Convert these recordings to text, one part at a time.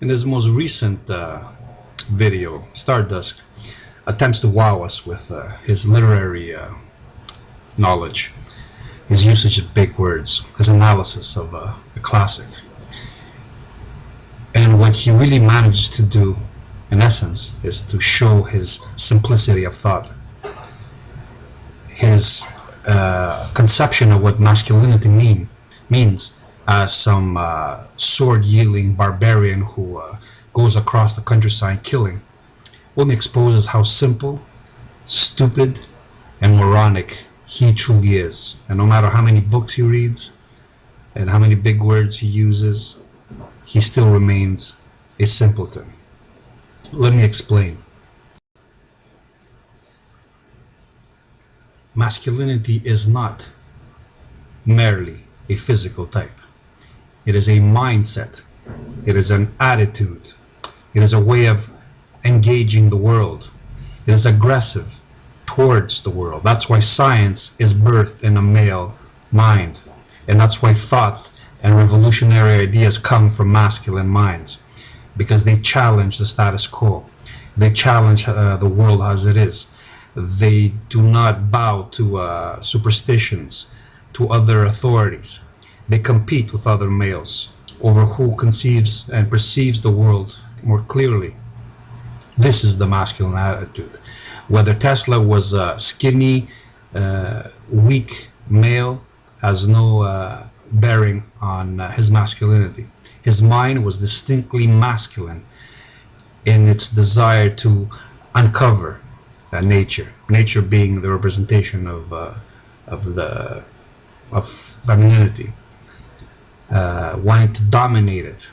In his most recent video, Stardust attempts to wow us with his literary knowledge, his usage of big words, his analysis of a classic. And what he really manages to do, in essence, is to show his simplicity of thought, his conception of what masculinity means as some sword-wielding barbarian who goes across the countryside killing, only exposes how simple, stupid, and moronic he truly is. And no matter how many books he reads and how many big words he uses, he still remains a simpleton. Let me explain. Masculinity is not merely a physical type. It is a mindset. It is an attitude. It is a way of engaging the world. It is aggressive towards the world. That's why science is birthed in a male mind. And that's why thought and revolutionary ideas come from masculine minds, because they challenge the status quo. They challenge the world as it is. They do not bow to superstitions, to other authorities. They compete with other males over who conceives and perceives the world more clearly. This is the masculine attitude. Whether Tesla was a skinny, weak male has no bearing on his masculinity. His mind was distinctly masculine in its desire to uncover nature. Nature being the representation of femininity, wanting to dominate it.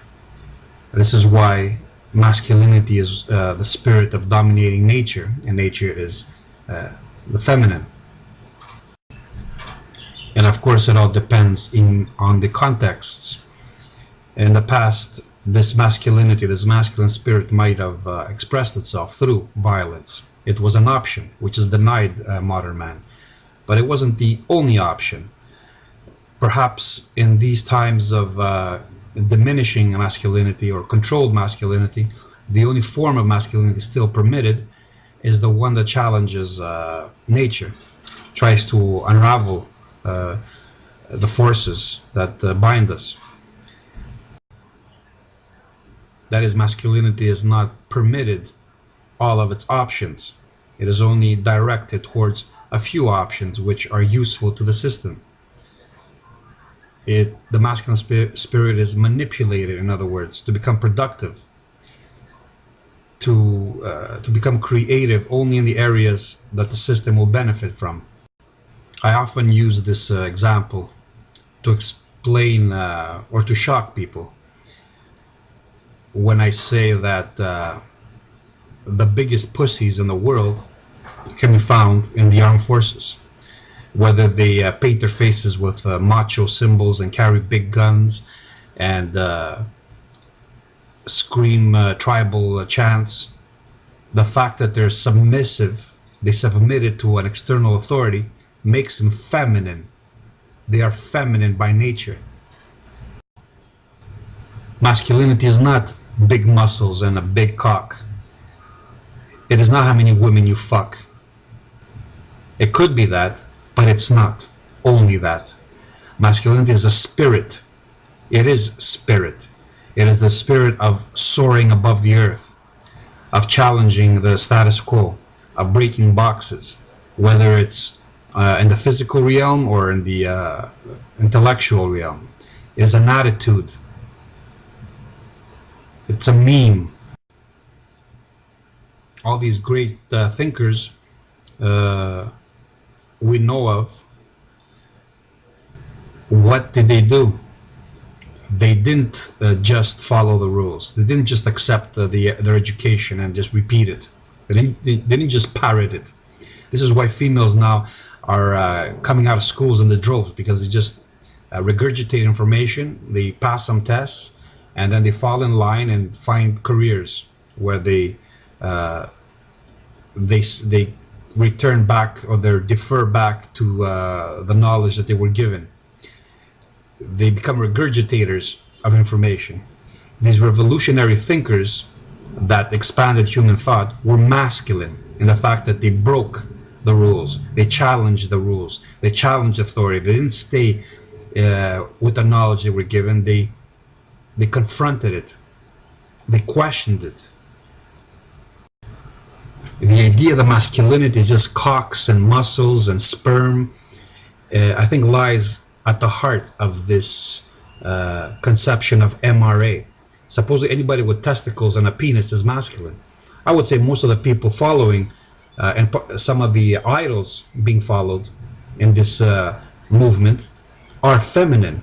This is why masculinity is the spirit of dominating nature, and nature is the feminine. And of course, it all depends on the contexts. In the past, this masculinity, this masculine spirit might have expressed itself through violence. It was an option, which is denied modern man. But it wasn't the only option. Perhaps in these times of diminishing masculinity or controlled masculinity, the only form of masculinity still permitted is the one that challenges nature, tries to unravel the forces that bind us. That is, masculinity is not permitted all of its options. It is only directed towards a few options which are useful to the system. The masculine spirit is manipulated, in other words, to become productive, to become creative only in the areas that the system will benefit from. I often use this example to explain or to shock people when I say that the biggest pussies in the world can be found in the armed forces. Whether they paint their faces with macho symbols and carry big guns and scream tribal chants, the fact that they're submissive, they submitted to an external authority, makes them feminine. They are feminine by nature. Masculinity is not big muscles and a big cock. It is not how many women you fuck. It could be that, but it's not only that. Masculinity is a spirit. It is spirit. It is the spirit of soaring above the earth, of challenging the status quo, of breaking boxes, whether it's in the physical realm or in the intellectual realm. It is an attitude. It's a meme. All these great thinkers we know of, what did they do? They didn't just follow the rules. They didn't just accept their education and just repeat it. They didn't just parrot it. This is why females now are coming out of schools in the droves, because they just regurgitate information, they pass some tests, and then they fall in line and find careers where they return back, or they defer back to the knowledge that they were given. They become regurgitators of information, these revolutionary thinkers that expanded human thought were masculine in the fact that they broke the rules, they challenged the rules, they challenged authority. They didn't stay with the knowledge they were given. They confronted it, they questioned it. The idea that masculinity is just cocks and muscles and sperm, I think lies at the heart of this conception of MRA. Supposedly anybody with testicles and a penis is masculine. I would say most of the people following and some of the idols being followed in this movement are feminine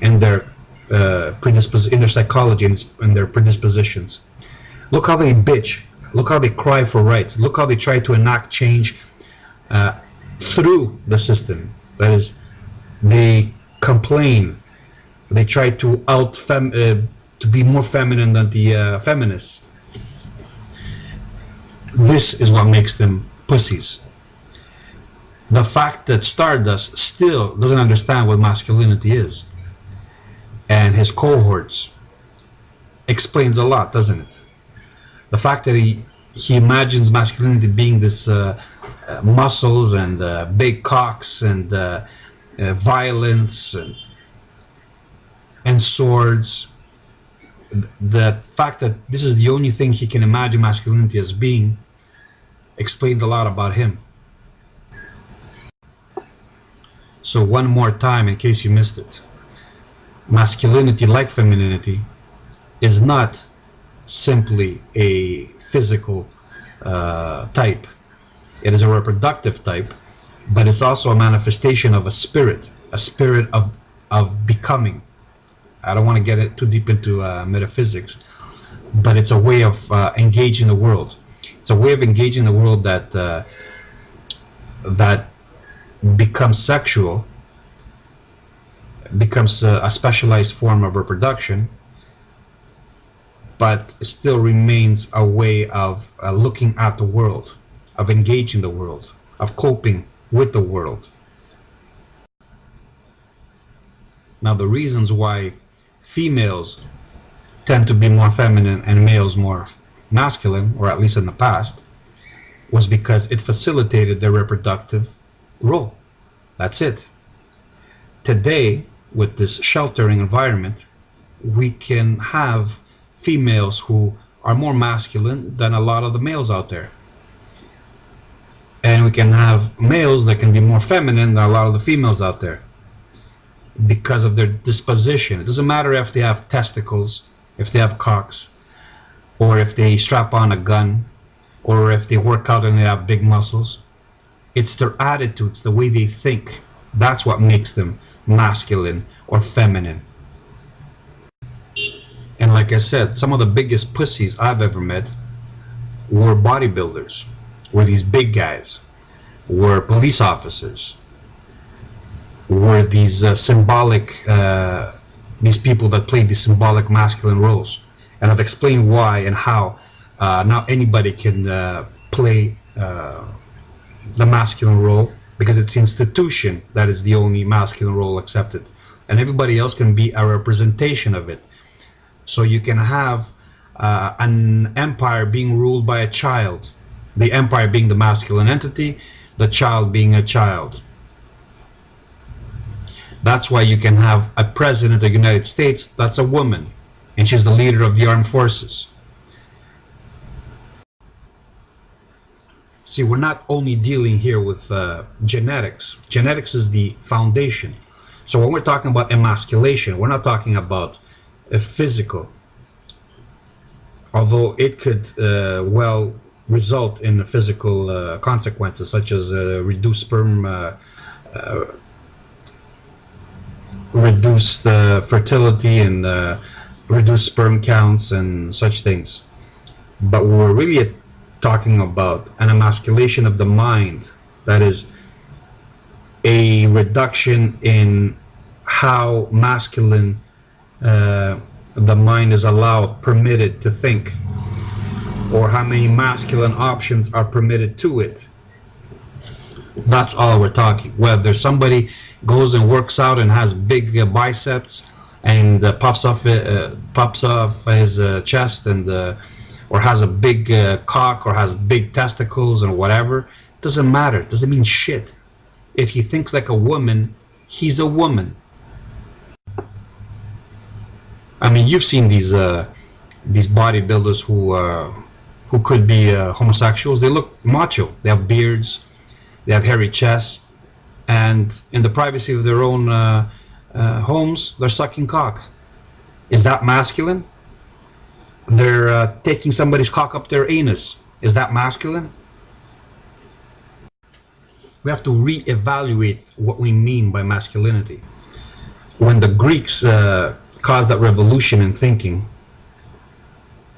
in their in their psychology and their predispositions. Look how they bitch. Look how they cry for rights. Look how they try to enact change through the system. That is, they complain. They try to to be more feminine than the feminists. This is what makes them pussies. The fact that Stardust still doesn't understand what masculinity is, and his cohorts, explains a lot, doesn't it? The fact that he imagines masculinity being this muscles and big cocks and violence and swords. The fact that this is the only thing he can imagine masculinity as being explains a lot about him. So one more time, in case you missed it, masculinity, like femininity, is not simply a physical type. It is a reproductive type, but it's also a manifestation of a spirit of becoming. I don't want to get too deep into metaphysics, but it's a way of engaging the world. It's a way of engaging the world that that becomes sexual, becomes a specialized form of reproduction, but it still remains a way of looking at the world, of engaging the world, of coping with the world. Now, the reasons why females tend to be more feminine and males more masculine, or at least in the past, was because it facilitated their reproductive role. That's it. Today, with this sheltering environment, we can have females who are more masculine than a lot of the males out there. And we can have males that can be more feminine than a lot of the females out there, because of their disposition. It doesn't matter if they have testicles, if they have cocks, or if they strap on a gun, or if they work out and they have big muscles. It's their attitudes, the way they think. That's what makes them masculine or feminine. And like I said, some of the biggest pussies I've ever met were bodybuilders, were these big guys, were police officers, were these these people that played these symbolic masculine roles. And I've explained why and how now anybody can play the masculine role, because it's the institution that is the only masculine role accepted, and everybody else can be a representation of it. So you can have an empire being ruled by a child, the empire being the masculine entity, the child being a child. That's why you can have a president of the United States that's a woman, and she's the leader of the armed forces. See, we're not only dealing here with genetics. Genetics is the foundation. So when we're talking about emasculation, we're not talking about a physical, although it could well result in physical consequences, such as reduced sperm, reduced fertility, and reduced sperm counts and such things. But we're really talking about an emasculation of the mind, that is a reduction in how masculine the mind is allowed, permitted to think, or how many masculine options are permitted to it. That's all we're talking. Whether somebody goes and works out and has big biceps and pops off his chest, and or has a big cock, or has big testicles, or whatever. Doesn't matter. Doesn't mean shit. If he thinks like a woman, he's a woman. I mean, you've seen these bodybuilders who could be homosexuals. They look macho. They have beards. They have hairy chests, and in the privacy of their own homes, they're sucking cock. Is that masculine? They're taking somebody's cock up their anus. Is that masculine? We have to reevaluate what we mean by masculinity. When the Greeks caused that revolution in thinking,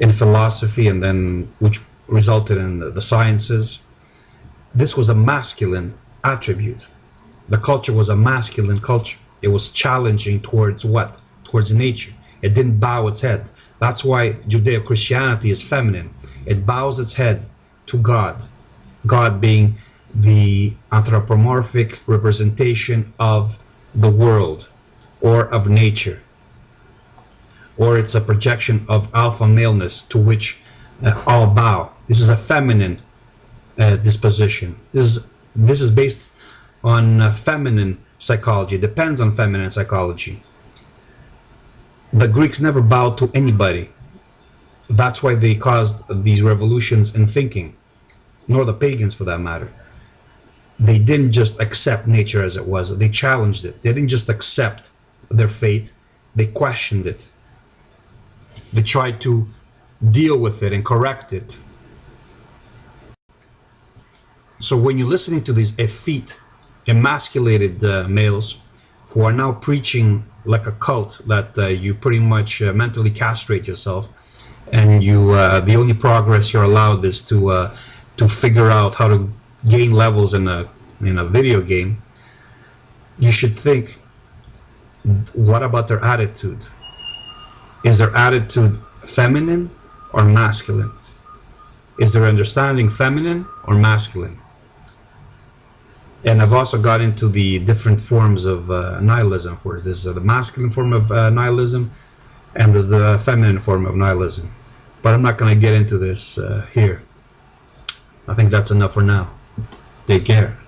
in philosophy, and then which resulted in the sciences, this was a masculine attribute. The culture was a masculine culture. It was challenging towards what? Towards nature. It didn't bow its head. That's why Judeo-Christianity is feminine. It bows its head to God. God being the anthropomorphic representation of the world, or of nature, or it's a projection of alpha maleness to which all bow. This is a feminine disposition. This is based on feminine psychology. It depends on feminine psychology. The Greeks never bowed to anybody. That's why they caused these revolutions in thinking, nor the pagans for that matter. They didn't just accept nature as it was. They challenged it. They didn't just accept their fate. They questioned it. They tried to deal with it and correct it. So when you're listening to these effete, emasculated males who are now preaching like a cult that you pretty much mentally castrate yourself, and you the only progress you're allowed is to figure out how to gain levels in a video game, you should think, what about their attitude? Is their attitude feminine or masculine? Is their understanding feminine or masculine? And I've also got into the different forms of nihilism. For this is the masculine form of nihilism, and there's the feminine form of nihilism. But I'm not going to get into this here. I think that's enough for now. Take care.